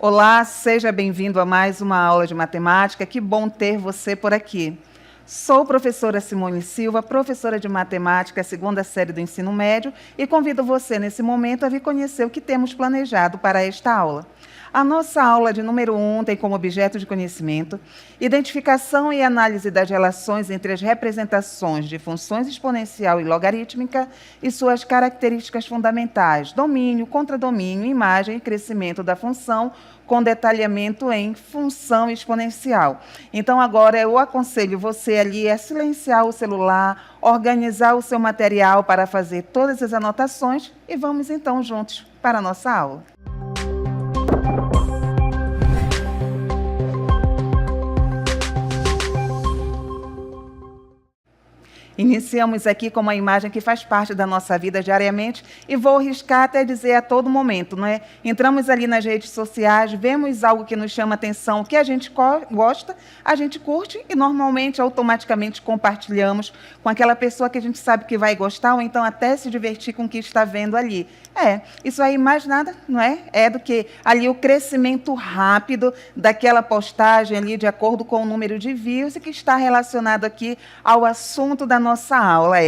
Olá, seja bem-vindo a mais uma aula de matemática. Que bom ter você por aqui. Sou professora Simone Silva, professora de matemática, segunda série do ensino médio, e convido você, nesse momento, a vir conhecer o que temos planejado para esta aula. A nossa aula de número 1 tem como objeto de conhecimento identificação e análise das relações entre as representações de funções exponencial e logarítmica e suas características fundamentais, domínio, contradomínio, imagem e crescimento da função, com detalhamento em função exponencial. Então, agora eu aconselho você ali a silenciar o celular, organizar o seu material para fazer todas as anotações e vamos então juntos para a nossa aula. Iniciamos aqui com uma imagem que faz parte da nossa vida diariamente e vou arriscar até dizer a todo momento, não é? Entramos ali nas redes sociais, vemos algo que nos chama atenção, que a gente gosta, a gente curte e normalmente, automaticamente compartilhamos com aquela pessoa que a gente sabe que vai gostar ou então até se divertir com o que está vendo ali. Isso aí mais nada, não é? É do que ali o crescimento rápido daquela postagem ali de acordo com o número de views e que está relacionado aqui ao assunto da nossa aula,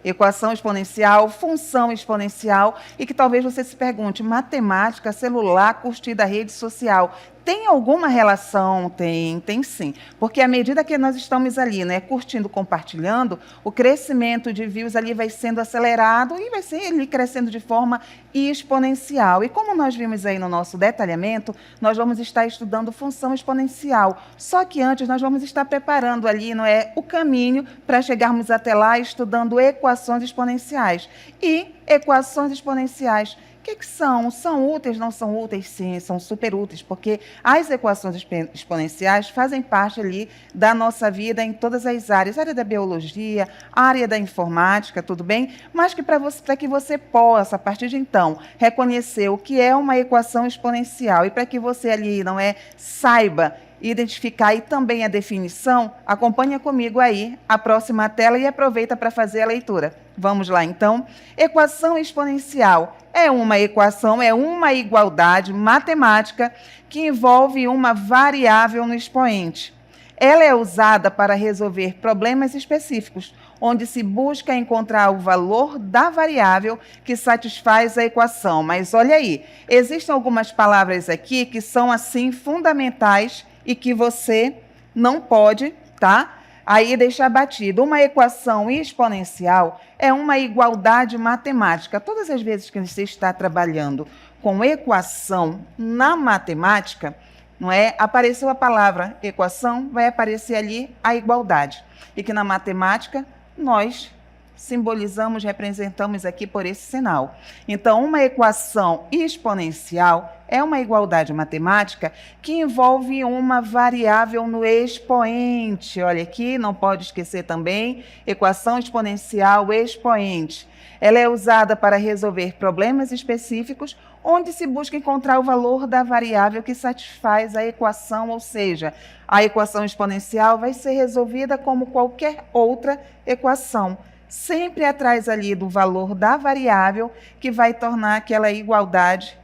equação exponencial, função exponencial, e que talvez você se pergunte, matemática, celular, curtida, rede social, tem alguma relação? Tem sim. Porque à medida que nós estamos ali, né, curtindo, compartilhando, o crescimento de views ali vai sendo acelerado e vai ser ali crescendo de forma exponencial. E como nós vimos aí no nosso detalhamento, nós vamos estar estudando função exponencial. Só que antes nós vamos estar preparando ali, não é, o caminho para chegarmos até lá estudando equações exponenciais. E equações exponenciais, o que são? São úteis? Não são úteis? Sim, são super úteis, porque as equações exponenciais fazem parte ali da nossa vida em todas as áreas, área da biologia, área da informática, tudo bem? Mas que para que você possa, a partir de então, reconhecer o que é uma equação exponencial e para que você ali, não é, saiba identificar e também a definição, acompanha comigo aí a próxima tela e aproveita para fazer a leitura. Vamos lá, então. Equação exponencial é uma equação, é uma igualdade matemática que envolve uma variável no expoente. Ela é usada para resolver problemas específicos, onde se busca encontrar o valor da variável que satisfaz a equação. Mas olha aí, existem algumas palavras aqui que são, assim, fundamentais e que você não pode, tá? Aí deixar batido. Uma equação exponencial é uma igualdade matemática. Todas as vezes que você está trabalhando com equação na matemática, não é? Apareceu a palavra equação, vai aparecer ali a igualdade. E que na matemática nós simbolizamos, representamos aqui por esse sinal. Então, uma equação exponencial é uma igualdade matemática que envolve uma variável no expoente. Olha aqui, não pode esquecer também, equação exponencial expoente. Ela é usada para resolver problemas específicos, onde se busca encontrar o valor da variável que satisfaz a equação, ou seja, a equação exponencial vai ser resolvida como qualquer outra equação, sempre atrás ali do valor da variável que vai tornar aquela igualdade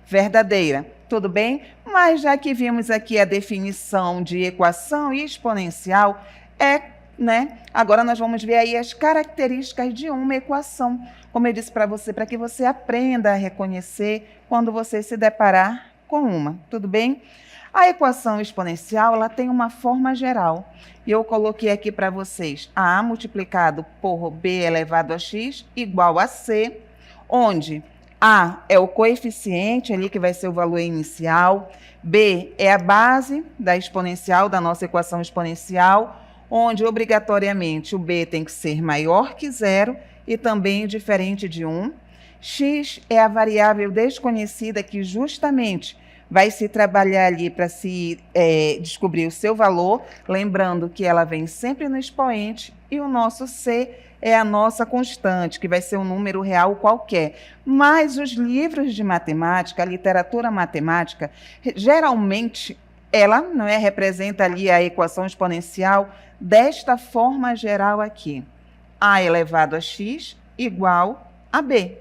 verdadeira. Tudo bem? Mas já que vimos aqui a definição de equação exponencial, agora nós vamos ver aí as características de uma equação. Como eu disse para você, para que você aprenda a reconhecer quando você se deparar com uma. Tudo bem? A equação exponencial, ela tem uma forma geral. E eu coloquei aqui para vocês A multiplicado por B elevado a x igual a C, onde A é o coeficiente ali, que vai ser o valor inicial, B é a base da exponencial, da nossa equação exponencial, onde obrigatoriamente o B tem que ser maior que zero e também diferente de 1. X é a variável desconhecida que justamente vai se trabalhar ali para se descobrir o seu valor, lembrando que ela vem sempre no expoente, e o nosso C é a nossa constante, que vai ser um número real qualquer. Mas os livros de matemática, a literatura matemática, geralmente, ela não representa ali a equação exponencial desta forma geral aqui. A elevado a x igual a B.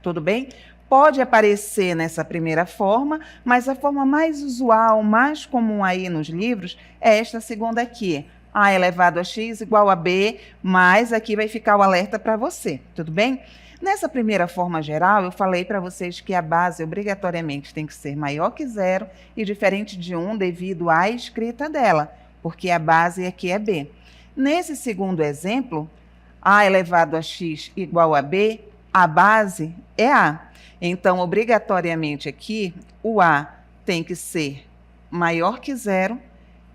Tudo bem? Pode aparecer nessa primeira forma, mas a forma mais usual, mais comum aí nos livros, é esta segunda aqui. A elevado a x igual a b, mas aqui vai ficar o alerta para você, tudo bem? Nessa primeira forma geral, eu falei para vocês que a base obrigatoriamente tem que ser maior que zero e diferente de 1 devido à escrita dela, porque a base aqui é b. Nesse segundo exemplo, a elevado a x igual a b, a base é a. Então, obrigatoriamente aqui, o a tem que ser maior que zero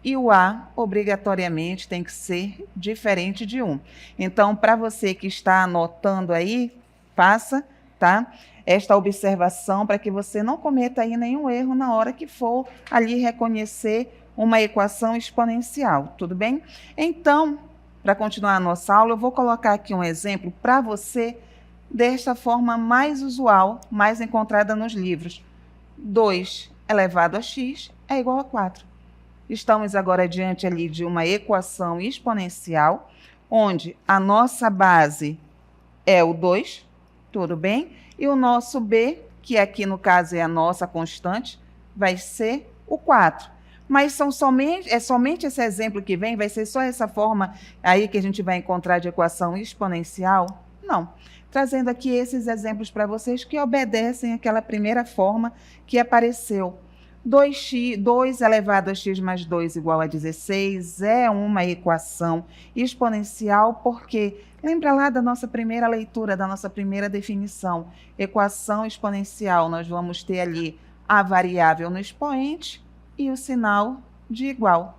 e o a, obrigatoriamente, tem que ser diferente de 1. Então, para você que está anotando aí, faça, tá? Esta observação para que você não cometa aí nenhum erro na hora que for ali reconhecer uma equação exponencial, tudo bem? Então, para continuar a nossa aula, eu vou colocar aqui um exemplo para você desta forma mais usual, mais encontrada nos livros. 2 elevado a x é igual a 4. Estamos agora diante ali de uma equação exponencial, onde a nossa base é o 2, tudo bem? E o nosso b, que aqui no caso é a nossa constante, vai ser o 4. Mas somente esse exemplo que vem, vai ser só essa forma aí que a gente vai encontrar de equação exponencial? Não. Trazendo aqui esses exemplos para vocês que obedecem àquela primeira forma que apareceu. 2 elevado a x mais 2 igual a 16 é uma equação exponencial porque, lembra lá da nossa primeira leitura, da nossa primeira definição, equação exponencial, nós vamos ter ali a variável no expoente e o sinal de igual.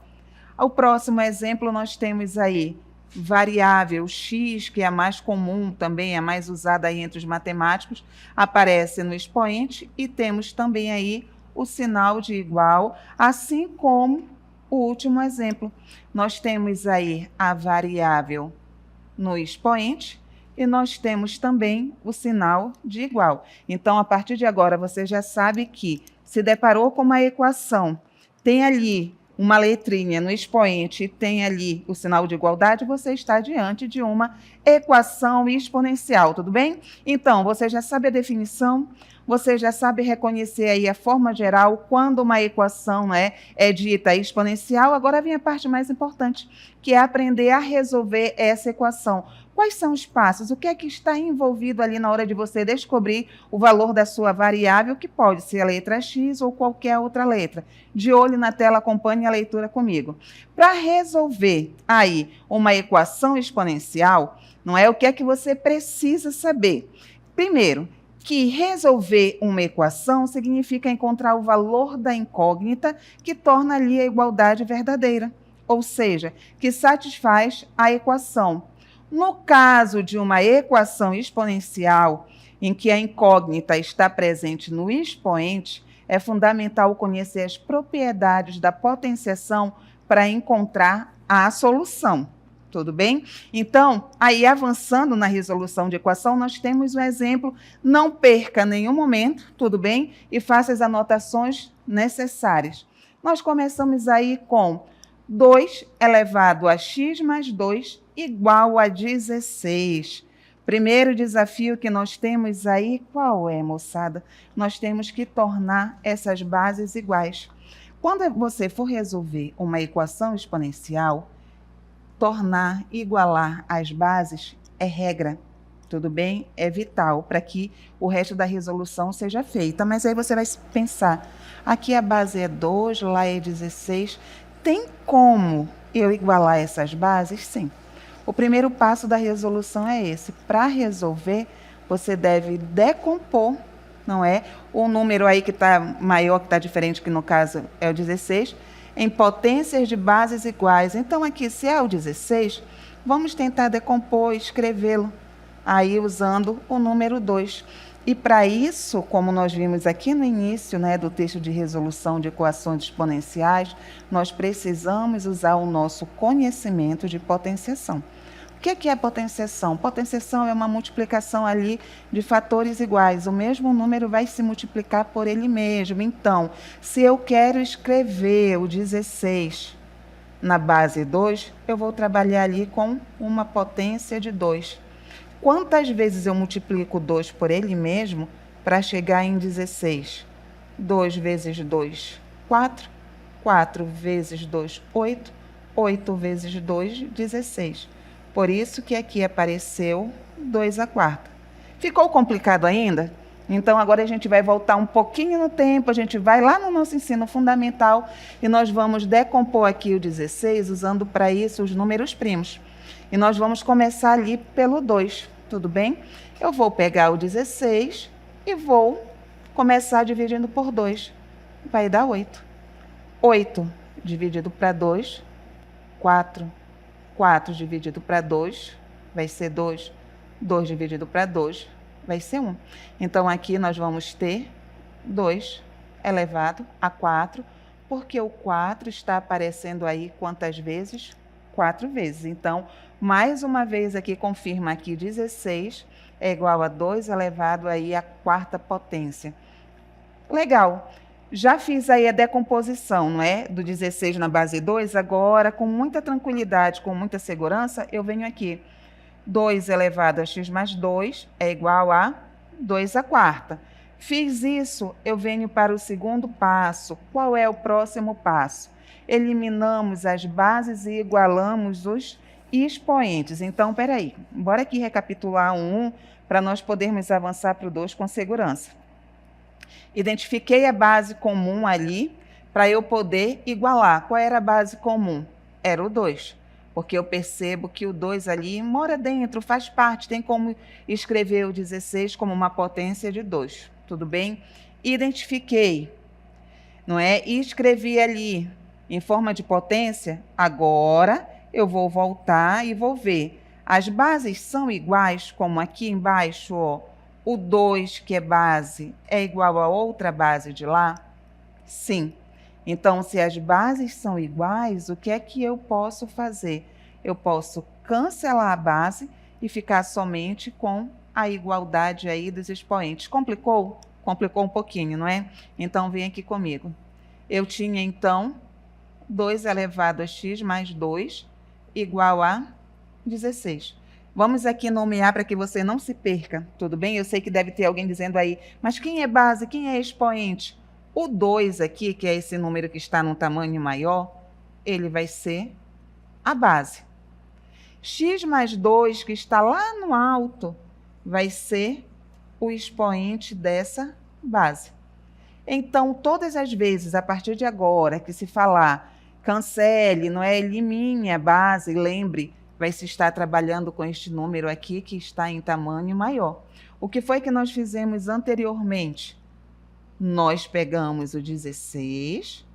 O próximo exemplo nós temos aí variável x, que é a mais comum, também é a mais usada aí entre os matemáticos, aparece no expoente e temos também aí o sinal de igual, assim como o último exemplo. Nós temos aí a variável no expoente e nós temos também o sinal de igual. Então, a partir de agora, você já sabe que se deparou com uma equação, tem ali uma letrinha no expoente e tem ali o sinal de igualdade, você está diante de uma equação exponencial, tudo bem? Então, você já sabe a definição, você já sabe reconhecer aí a forma geral quando uma equação é dita exponencial. Agora vem a parte mais importante, que é aprender a resolver essa equação. Quais são os passos? O que é que está envolvido ali na hora de você descobrir o valor da sua variável, que pode ser a letra x ou qualquer outra letra? De olho na tela, acompanhe a leitura comigo. Para resolver aí uma equação exponencial, não é o que é que você precisa saber? Primeiro, que resolver uma equação significa encontrar o valor da incógnita que torna ali a igualdade verdadeira, ou seja, que satisfaz a equação. No caso de uma equação exponencial, em que a incógnita está presente no expoente, é fundamental conhecer as propriedades da potenciação para encontrar a solução. Tudo bem? Então, aí avançando na resolução de equação, nós temos um exemplo. Não perca nenhum momento, tudo bem? E faça as anotações necessárias. Nós começamos aí com 2 elevado a x mais 2 igual a 16. Primeiro desafio que nós temos aí, qual é, moçada? Nós temos que tornar essas bases iguais. Quando você for resolver uma equação exponencial, igualar as bases é regra, tudo bem? É vital para que o resto da resolução seja feita. Mas aí você vai pensar, aqui a base é 2, lá é 16, tem como eu igualar essas bases? Sim. O primeiro passo da resolução é esse. Para resolver, você deve decompor, não é? O número aí que está maior, que está diferente, que no caso é o 16, em potências de bases iguais. Então, aqui, se é o 16, vamos tentar decompor, escrevê-lo, aí usando o número 2. E para isso, como nós vimos aqui no início, do texto de resolução de equações exponenciais, nós precisamos usar o nosso conhecimento de potenciação. O que é potenciação? Potenciação é uma multiplicação ali de fatores iguais. O mesmo número vai se multiplicar por ele mesmo. Então, se eu quero escrever o 16 na base 2, eu vou trabalhar ali com uma potência de 2. Quantas vezes eu multiplico 2 por ele mesmo, para chegar em 16. 2 vezes 2, 4. 4 vezes 2, 8. 8 vezes 2, 16. Por isso que aqui apareceu 2 à quarta. Ficou complicado ainda? Então, agora a gente vai voltar um pouquinho no tempo, a gente vai lá no nosso ensino fundamental e nós vamos decompor aqui o 16, usando para isso os números primos. E nós vamos começar ali pelo 2, tudo bem? Eu vou pegar o 16 e vou começar dividindo por 2. Vai dar 8. 8 dividido para 2, 4. 4 dividido para 2, vai ser 2. 2 dividido para 2, vai ser 1. Então, aqui nós vamos ter 2 elevado a 4, porque o 4 está aparecendo aí quantas vezes? 4 vezes. Então, mais uma vez aqui, confirma aqui 16 é igual a 2 elevado aí à quarta potência. Legal. Já fiz aí a decomposição, não é? Do 16 na base 2, agora, com muita tranquilidade, com muita segurança, eu venho aqui. 2 elevado a x mais 2 é igual a 2 à quarta. Fiz isso, eu venho para o segundo passo. Qual é o próximo passo? Eliminamos as bases e igualamos os expoentes. Então, peraí, bora aqui recapitular o 1 para nós podermos avançar para o 2 com segurança. Identifiquei a base comum ali para eu poder igualar. Qual era a base comum? Era o 2. Porque eu percebo que o 2 ali mora dentro, faz parte, tem como escrever o 16 como uma potência de 2, tudo bem? Identifiquei, não é? E escrevi ali em forma de potência. Agora eu vou voltar e vou ver. As bases são iguais, como aqui embaixo, ó, o 2, que é base, é igual a outra base de lá? Sim. Então, se as bases são iguais, o que é que eu posso fazer? Eu posso cancelar a base e ficar somente com a igualdade aí dos expoentes. Complicou? Complicou um pouquinho, não é? Então, vem aqui comigo. Eu tinha, então, 2 elevado a x mais 2 igual a 16. Vamos aqui nomear para que você não se perca, tudo bem? Eu sei que deve ter alguém dizendo aí, mas quem é base, quem é expoente? O 2 aqui, que é esse número que está num tamanho maior, ele vai ser a base. X mais 2, que está lá no alto, vai ser o expoente dessa base. Então, todas as vezes, a partir de agora, que se falar cancele, não é? Elimine a base, lembre, vai se estar trabalhando com este número aqui, que está em tamanho maior. O que foi que nós fizemos anteriormente? Nós pegamos o 16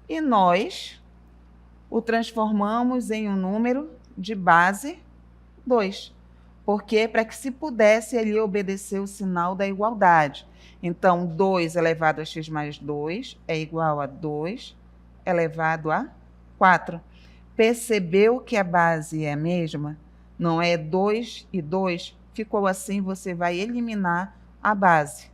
e nós o transformamos em um número de base 2. Porque para que se pudesse ele obedecer o sinal da igualdade. Então, 2 elevado a x mais 2 é igual a 2 elevado a 4. Percebeu que a base é a mesma? Não é 2 e 2? Ficou assim, você vai eliminar a base.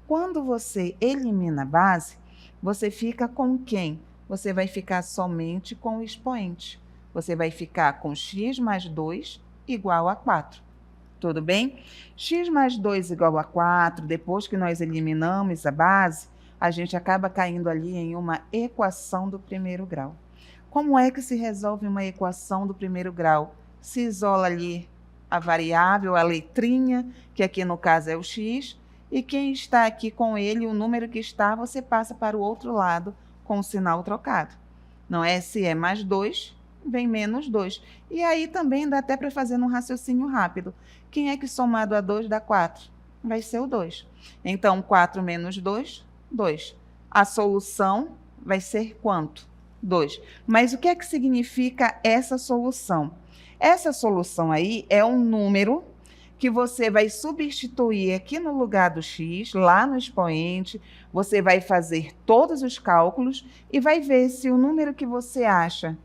Quando você elimina a base, você fica com quem? Você vai ficar somente com o expoente. Você vai ficar com x mais 2 igual a 4. Tudo bem? X mais 2 igual a 4, depois que nós eliminamos a base, a gente acaba caindo ali em uma equação do primeiro grau. Como é que se resolve uma equação do primeiro grau? Se isola ali a variável, a letrinha, que aqui no caso é o x, e quem está aqui com ele, o número que está, você passa para o outro lado com o sinal trocado. Não é? Se é mais 2, vem menos 2. E aí também dá até para fazer um raciocínio rápido. Quem é que somado a 2 dá 4? Vai ser o 2. Então, 4 menos 2, 2. A solução vai ser quanto? 2. Mas o que é que significa essa solução? Essa solução aí é um número que você vai substituir aqui no lugar do x, lá no expoente, você vai fazer todos os cálculos e vai ver se o número que você acha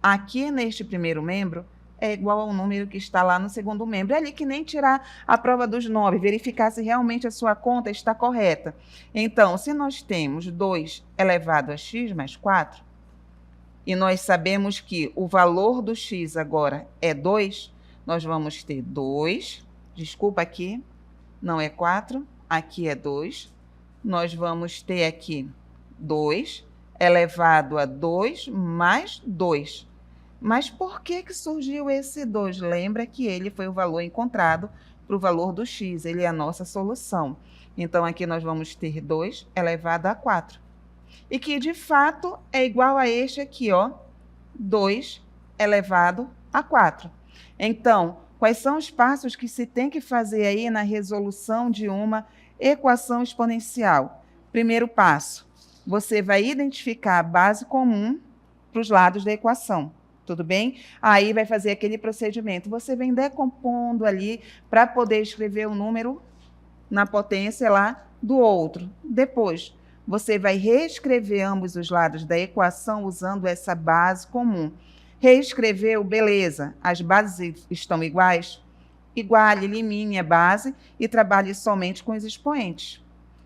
aqui neste primeiro membro é igual ao número que está lá no segundo membro. É ali que nem tirar a prova dos 9, verificar se realmente a sua conta está correta. Então, se nós temos 2 elevado a x mais 4, e nós sabemos que o valor do x agora é 2, nós vamos ter 2, desculpa aqui, não é 4, aqui é 2, nós vamos ter aqui 2 elevado a 2 mais 2. Mas por que surgiu esse 2? Lembra que ele foi o valor encontrado para o valor do x, ele é a nossa solução. Então, aqui nós vamos ter 2 elevado a 4. E que, de fato, é igual a este aqui, ó, 2 elevado a 4. Então, quais são os passos que se tem que fazer aí na resolução de uma equação exponencial? Primeiro passo, você vai identificar a base comum para os lados da equação. Tudo bem? Aí vai fazer aquele procedimento. Você vem decompondo ali para poder escrever o número na potência lá do outro. Depois, você vai reescrever ambos os lados da equação usando essa base comum. Reescreveu, beleza. As bases estão iguais? Iguale, elimine a base e trabalhe somente com os expoentes.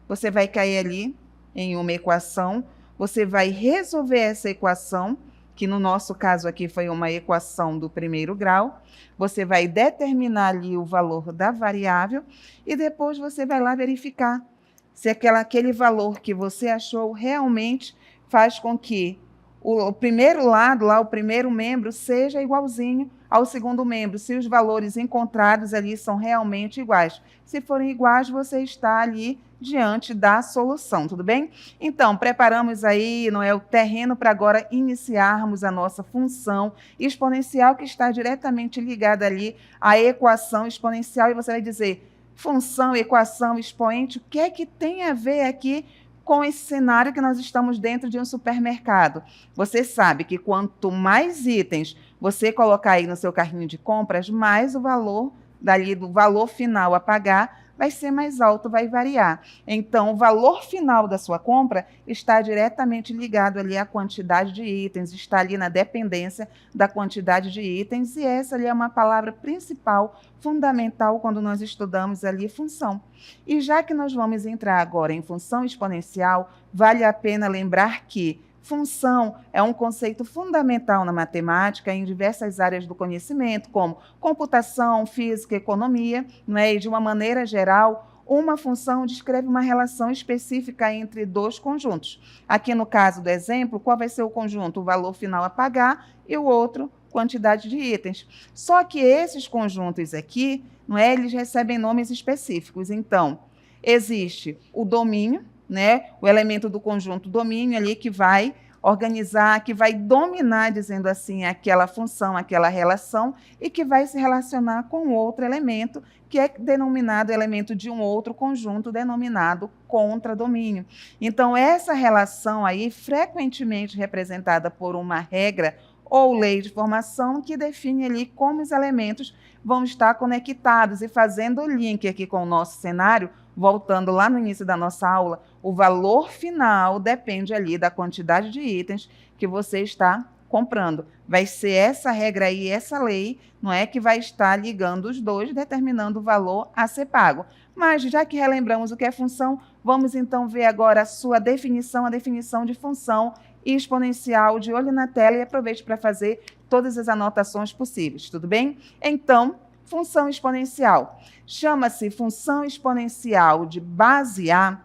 Você vai cair ali em uma equação, você vai resolver essa equação, que no nosso caso aqui foi uma equação do primeiro grau, você vai determinar ali o valor da variável e depois você vai lá verificar se aquele valor que você achou realmente faz com que o primeiro lado, lá, o primeiro membro, seja igualzinho ao segundo membro, se os valores encontrados ali são realmente iguais. Se forem iguais, você está ali diante da solução, tudo bem? Então, preparamos aí, não é, o terreno para agora iniciarmos a nossa função exponencial, que está diretamente ligada ali à equação exponencial, e você vai dizer, função, equação, expoente, o que é que tem a ver aqui com esse cenário que nós estamos dentro de um supermercado? Você sabe que quanto mais itens você colocar aí no seu carrinho de compras, mais o valor dali do valor final a pagar vai ser mais alto, vai variar. Então, o valor final da sua compra está diretamente ligado ali à quantidade de itens, está ali na dependência da quantidade de itens, e essa ali é uma palavra principal, fundamental, quando nós estudamos ali função. E já que nós vamos entrar agora em função exponencial, vale a pena lembrar que função é um conceito fundamental na matemática em diversas áreas do conhecimento, como computação, física, economia, não é? E de uma maneira geral, uma função descreve uma relação específica entre dois conjuntos. Aqui no caso do exemplo, qual vai ser o conjunto? O valor final a pagar e o outro, quantidade de itens. Só que esses conjuntos aqui, não é? Eles recebem nomes específicos. Então, existe o domínio, né? O elemento do conjunto domínio ali que vai organizar, que vai dominar, dizendo assim, aquela função, aquela relação, e que vai se relacionar com outro elemento, que é denominado elemento de um outro conjunto, denominado contradomínio. Então, essa relação aí, frequentemente representada por uma regra ou lei de formação, que define ali como os elementos vão estar conectados. E fazendo o link aqui com o nosso cenário, voltando lá no início da nossa aula, o valor final depende ali da quantidade de itens que você está comprando. Vai ser essa regra aí, essa lei, não é, que vai estar ligando os dois, determinando o valor a ser pago. Mas, já que relembramos o que é função, vamos então ver agora a sua definição, a definição de função exponencial, de olho na tela, e aproveite para fazer todas as anotações possíveis, tudo bem? Então, função exponencial. Chama-se função exponencial de base a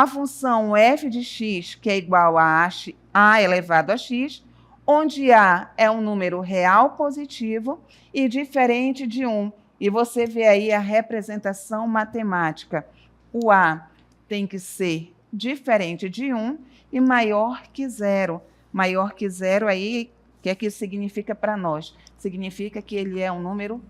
função f de x, que é igual a elevado a x, onde a é um número real positivo e diferente de 1. E você vê aí a representação matemática. O a tem que ser diferente de 1 e maior que 0. Maior que 0 aí, o que é que isso significa para nós? Significa que ele é um número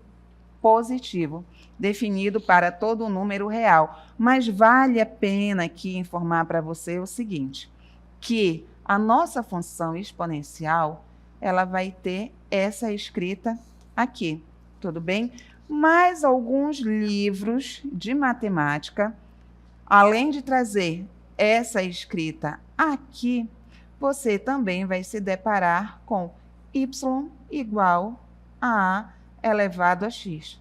positivo, definido para todo número real. Mas vale a pena aqui informar para você o seguinte, que a nossa função exponencial, ela vai ter essa escrita aqui, tudo bem? Mas alguns livros de matemática, além de trazer essa escrita aqui, você também vai se deparar com y igual a elevado a x.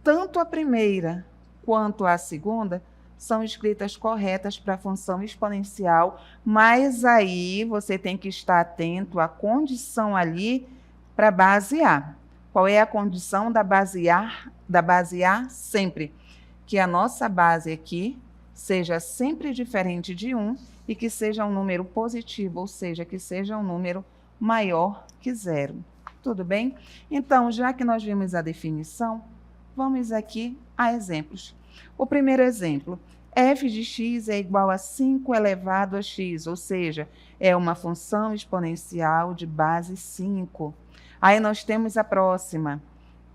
Tanto a primeira quanto a segunda são escritas corretas para a função exponencial, mas aí você tem que estar atento à condição ali para a base A. Qual é a condição da base A? Da base A sempre que a nossa base aqui seja sempre diferente de 1 e que seja um número positivo, ou seja, que seja um número maior que 0. Tudo bem? Então, já que nós vimos a definição, vamos aqui a exemplos. O primeiro exemplo, f de x é igual a 5 elevado a x, ou seja, é uma função exponencial de base 5. Aí nós temos a próxima,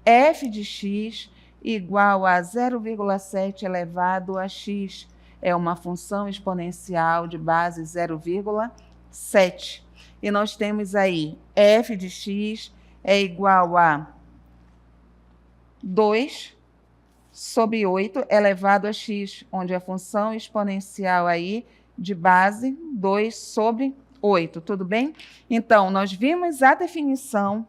f de x igual a 0,7 elevado a x, é uma função exponencial de base 0,7. E nós temos aí f de x é igual a 2 sobre 8 elevado a x, onde a função exponencial aí de base 2 sobre 8, tudo bem? Então, nós vimos a definição,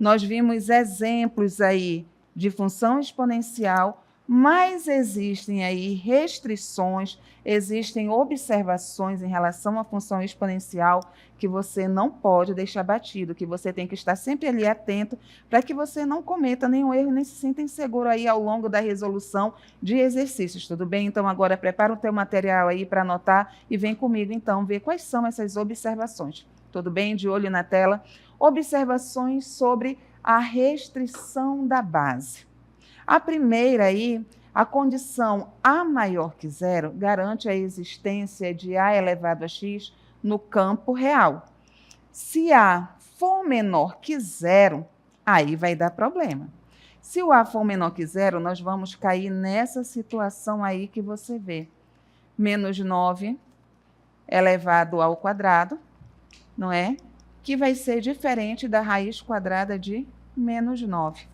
nós vimos exemplos aí de função exponencial, mas existem aí restrições, existem observações em relação à função exponencial que você não pode deixar batido, que você tem que estar sempre ali atento para que você não cometa nenhum erro, nem se sinta inseguro aí ao longo da resolução de exercícios, tudo bem? Então, agora prepara o teu material aí para anotar e vem comigo, então, ver quais são essas observações. Tudo bem? De olho na tela. Observações sobre a restrição da base. A primeira aí, a condição A maior que 0 garante a existência de A elevado a x no campo real. Se A for menor que 0, aí vai dar problema. Se o A for menor que 0, nós vamos cair nessa situação aí que você vê. Menos 9 elevado ao quadrado, não é? Que vai ser diferente da raiz quadrada de menos 9.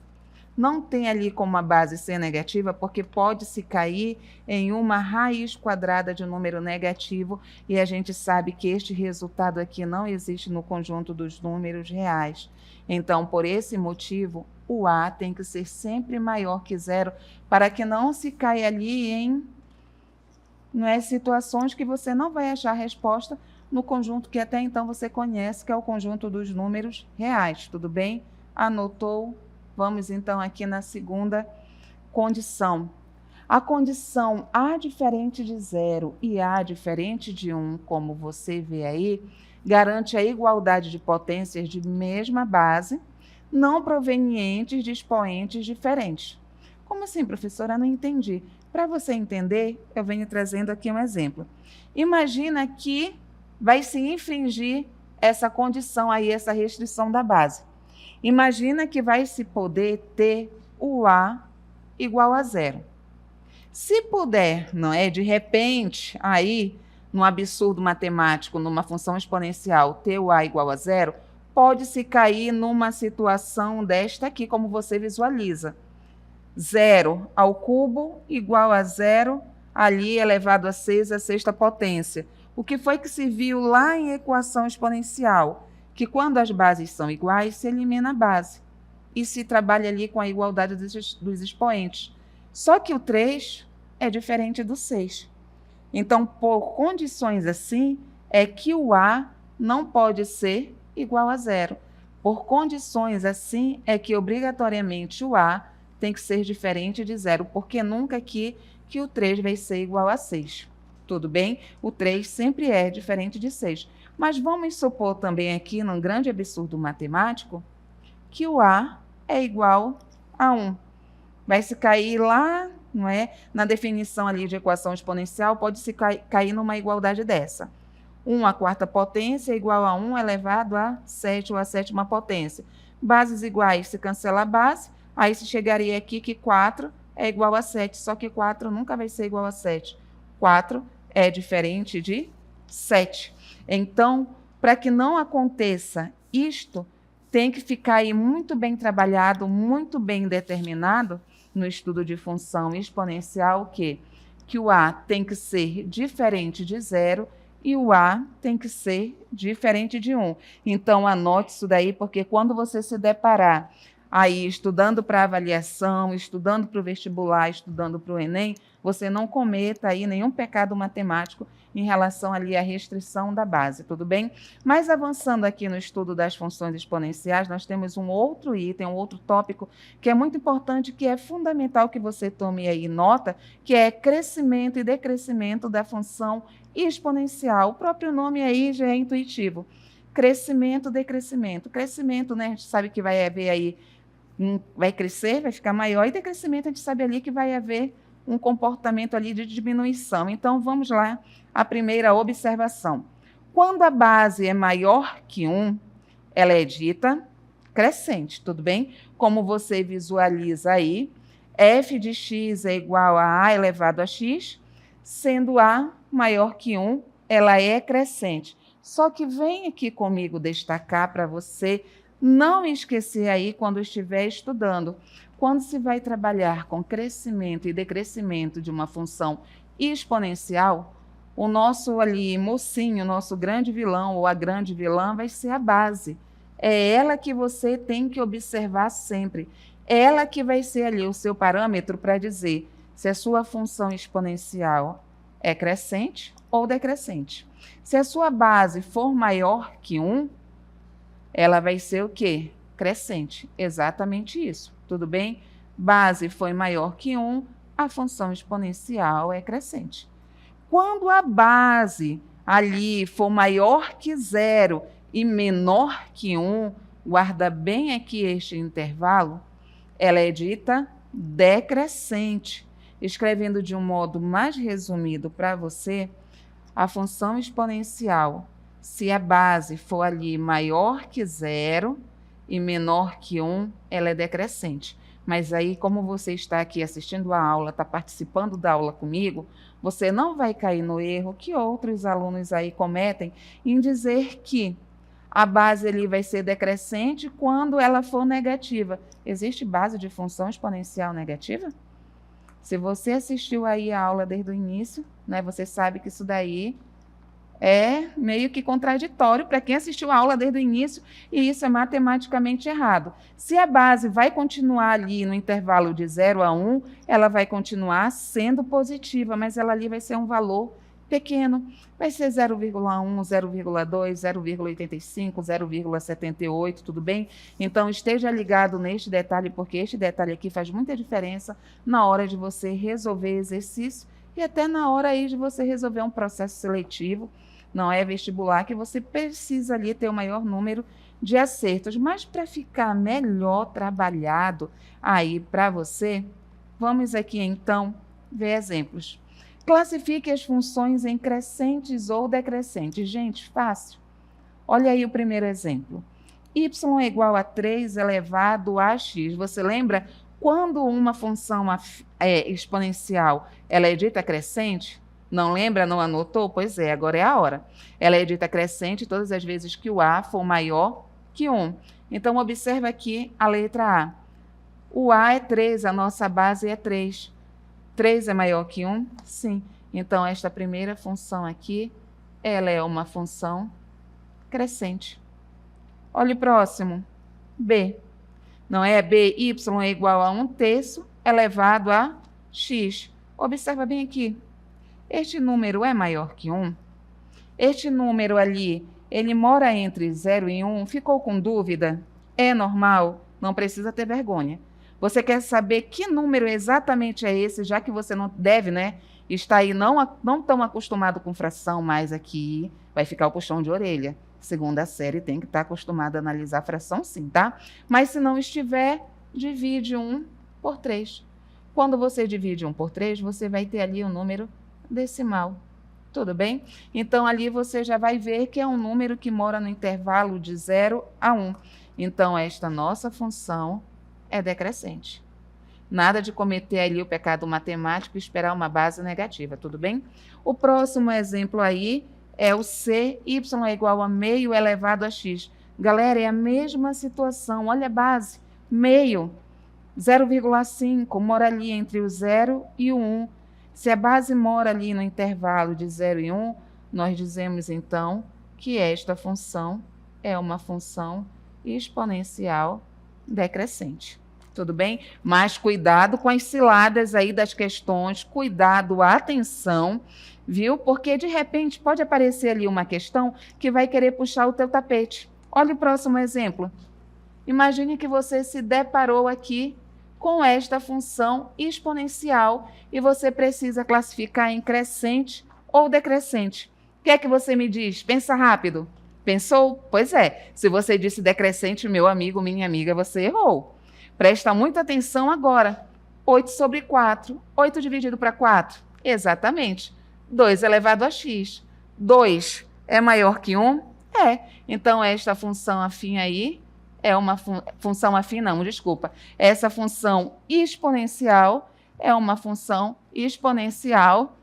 Não tem ali como a base ser negativa, porque pode-se cair em uma raiz quadrada de número negativo, e a gente sabe que este resultado aqui não existe no conjunto dos números reais. Então, por esse motivo, o A tem que ser sempre maior que 0, para que não se caia ali em situações que você não vai achar resposta no conjunto que até então você conhece, que é o conjunto dos números reais. Tudo bem? Anotou? Vamos, então, aqui na segunda condição. A condição A diferente de 0 e A diferente de 1, como você vê aí, garante a igualdade de potências de mesma base, não provenientes de expoentes diferentes. Como assim, professora? Não entendi. Para você entender, eu venho trazendo aqui um exemplo. Imagina que vai se infringir essa condição aí, essa restrição da base. Imagina que vai se poder ter o A igual a 0. Se puder, não é, de repente, aí, num absurdo matemático, numa função exponencial, ter o A igual a 0, pode-se cair numa situação desta aqui, como você visualiza. 0 ao cubo igual a 0, ali elevado a 6, a sexta potência. O que foi que se viu lá em equação exponencial? Que quando as bases são iguais, se elimina a base e se trabalha ali com a igualdade dos expoentes. Só que o 3 é diferente do 6. Então, por condições assim, é que o A não pode ser igual a 0. Por condições assim, é que obrigatoriamente o A tem que ser diferente de 0, porque nunca que o 3 vai ser igual a 6. Tudo bem? O 3 sempre é diferente de 6. Mas vamos supor também aqui, num grande absurdo matemático, que o A é igual a 1. Vai se cair lá, não é? Na definição ali de equação exponencial, pode se cair numa igualdade dessa. 1 à quarta potência é igual a 1 elevado a 7, ou a sétima potência. Bases iguais, se cancela a base, aí se chegaria aqui que 4 é igual a 7, só que 4 nunca vai ser igual a 7. 4 é diferente de 7. Então, para que não aconteça isto, tem que ficar aí muito bem trabalhado, muito bem determinado no estudo de função exponencial, que o A tem que ser diferente de 0 e o A tem que ser diferente de 1. Então, anote isso daí, porque quando você se deparar aí estudando para avaliação, estudando para o vestibular, estudando para o Enem, você não cometa aí nenhum pecado matemático em relação ali à restrição da base, tudo bem? Mas avançando aqui no estudo das funções exponenciais, nós temos um outro item, um outro tópico que é muito importante, que é fundamental que você tome aí nota, que é crescimento e decrescimento da função exponencial. O próprio nome aí já é intuitivo. Crescimento, decrescimento. Crescimento, né, a gente sabe que vai haver aí, vai crescer, vai ficar maior, e decrescimento a gente sabe ali que vai haver um comportamento ali de diminuição. Então, vamos lá, a primeira observação. Quando a base é maior que 1, ela é dita crescente, tudo bem? Como você visualiza aí, f de x é igual a elevado a x, sendo a maior que 1, ela é crescente. Só que vem aqui comigo destacar para você não esquecer aí quando estiver estudando. Quando se vai trabalhar com crescimento e decrescimento de uma função exponencial, o nosso ali mocinho, nosso grande vilão ou a grande vilã vai ser a base. É ela que você tem que observar sempre. É ela que vai ser ali o seu parâmetro para dizer se a sua função exponencial é crescente ou decrescente. Se a sua base for maior que 1, ela vai ser o quê? Crescente. Exatamente isso. Tudo bem? Base foi maior que 1, a função exponencial é crescente. Quando a base ali for maior que 0 e menor que 1, guarda bem aqui este intervalo, ela é dita decrescente. Escrevendo de um modo mais resumido para você, a função exponencial, se a base for ali maior que 0 e menor que 1, ela é decrescente. Mas aí, como você está aqui assistindo a aula, está participando da aula comigo, você não vai cair no erro que outros alunos aí cometem em dizer que a base ali vai ser decrescente quando ela for negativa. Existe base de função exponencial negativa? Se você assistiu aí a aula desde o início, né, você sabe que isso daí é meio que contraditório para quem assistiu a aula desde o início, e isso é matematicamente errado. Se a base vai continuar ali no intervalo de 0 a 1, ela vai continuar sendo positiva, mas ela ali vai ser um valor pequeno. Vai ser 0,1, 0,2, 0,85, 0,78, tudo bem? Então, esteja ligado neste detalhe, porque este detalhe aqui faz muita diferença na hora de você resolver exercício e até na hora aí de você resolver um processo seletivo, não é vestibular, que você precisa ali ter o maior número de acertos. Mas para ficar melhor trabalhado aí para você, vamos aqui então ver exemplos. Classifique as funções em crescentes ou decrescentes. Gente, fácil. Olha aí o primeiro exemplo. Y é igual a 3 elevado a x. Você lembra quando uma função exponencial ela é dita crescente? Não lembra? Não anotou? Pois é, agora é a hora. Ela é dita crescente todas as vezes que o a for maior que 1. Então, observa aqui a letra A. O a é 3, a nossa base é 3. 3 é maior que 1? Sim. Então, esta primeira função aqui, ela é uma função crescente. Olha o próximo. B. Não é? BY é igual a 1/3 elevado a x. Observa bem aqui. Este número é maior que 1? Este número ali, ele mora entre 0 e 1? Ficou com dúvida? É normal? Não precisa ter vergonha. Você quer saber que número exatamente é esse, já que você não deve, né? Está aí não tão acostumado com fração, mas aqui vai ficar o puxão de orelha. Segunda série tem que estar acostumado a analisar fração sim, tá? Mas se não estiver, divide 1 por 3. Quando você divide 1 por 3, você vai ter ali um número decimal. Tudo bem? Então, ali você já vai ver que é um número que mora no intervalo de 0 a 1. Então, esta nossa função é decrescente. Nada de cometer ali o pecado matemático e esperar uma base negativa, tudo bem? O próximo exemplo aí é o C, y é igual a meio elevado a x. Galera, é a mesma situação, olha a base, meio, 0,5, mora ali entre o 0 e o 1. Se a base mora ali no intervalo de 0 e 1, nós dizemos então que esta função é uma função exponencial decrescente. Tudo bem? Mas cuidado com as ciladas aí das questões, cuidado, atenção, viu? Porque de repente pode aparecer ali uma questão que vai querer puxar o teu tapete. Olha o próximo exemplo. Imagine que você se deparou aqui com esta função exponencial e você precisa classificar em crescente ou decrescente. O que é que você me diz? Pensa rápido. Pensou? Pois é. Se você disse decrescente, meu amigo, minha amiga, você errou. Presta muita atenção agora. 8 sobre 4. 8 dividido para 4? Exatamente. 2 elevado a x. 2 é maior que 1? É. Então, esta função afim aí é uma função afim, não, desculpa. Essa função exponencial é uma função exponencial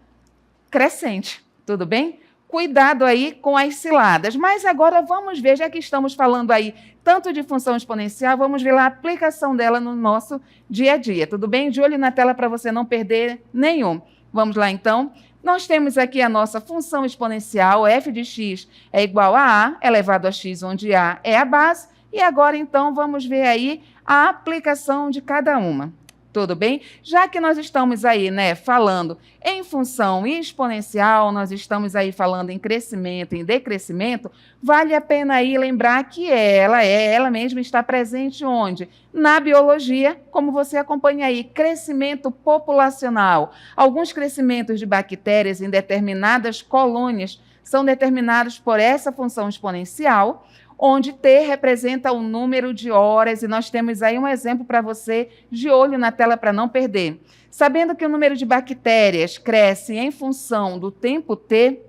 crescente. Tudo bem? Cuidado aí com as ciladas. Mas agora vamos ver, já que estamos falando aí tanto de função exponencial, vamos ver lá a aplicação dela no nosso dia a dia. Tudo bem? De olho na tela para você não perder nenhum. Vamos lá, então. Nós temos aqui a nossa função exponencial, f de x é igual a a elevado a x, onde a é a base. E agora, então, vamos ver aí a aplicação de cada uma. Tudo bem? Já que nós estamos aí, né, falando em função exponencial, nós estamos aí falando em crescimento, em decrescimento, vale a pena aí lembrar que ela mesma está presente onde? Na biologia, como você acompanha aí, crescimento populacional. Alguns crescimentos de bactérias em determinadas colônias são determinados por essa função exponencial, onde T representa o número de horas, e nós temos aí um exemplo para você, de olho na tela para não perder. Sabendo que o número de bactérias cresce em função do tempo T,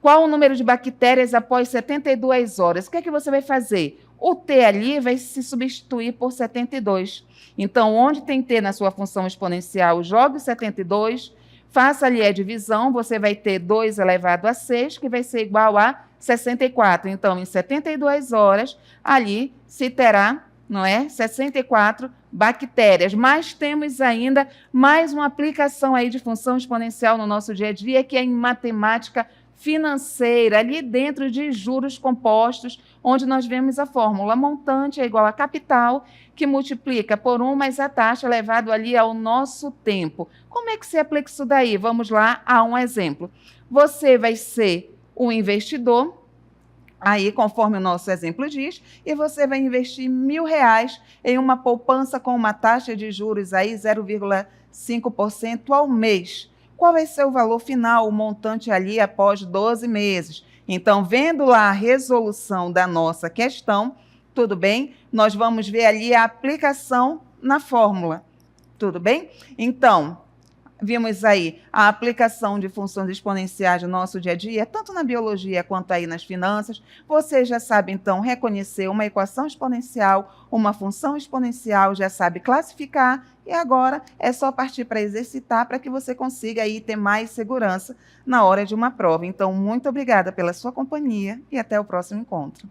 qual o número de bactérias após 72 horas? O que é que você vai fazer? O T ali vai se substituir por 72. Então, onde tem T na sua função exponencial, jogue 72, faça ali a divisão, você vai ter 2 elevado a 6, que vai ser igual a 64. Então, em 72 horas, ali se terá, não é? 64 bactérias. Mas temos ainda mais uma aplicação aí de função exponencial no nosso dia a dia, que é em matemática financeira, ali dentro de juros compostos, onde nós vemos a fórmula montante é igual a capital, que multiplica por 1 mais a taxa elevado ali ao nosso tempo. Como é que se aplica isso daí? Vamos lá a um exemplo. Você vai ser um investidor, aí conforme o nosso exemplo diz, e você vai investir R$1.000 em uma poupança com uma taxa de juros aí 0,5% ao mês. Qual vai ser o valor final, o montante ali após 12 meses? Então, vendo lá a resolução da nossa questão, tudo bem? Nós vamos ver ali a aplicação na fórmula, tudo bem? Então, vimos aí a aplicação de funções exponenciais no nosso dia a dia, tanto na biologia quanto aí nas finanças. Você já sabe, então, reconhecer uma equação exponencial, uma função exponencial, já sabe classificar, e agora é só partir para exercitar para que você consiga aí ter mais segurança na hora de uma prova. Então, muito obrigada pela sua companhia e até o próximo encontro.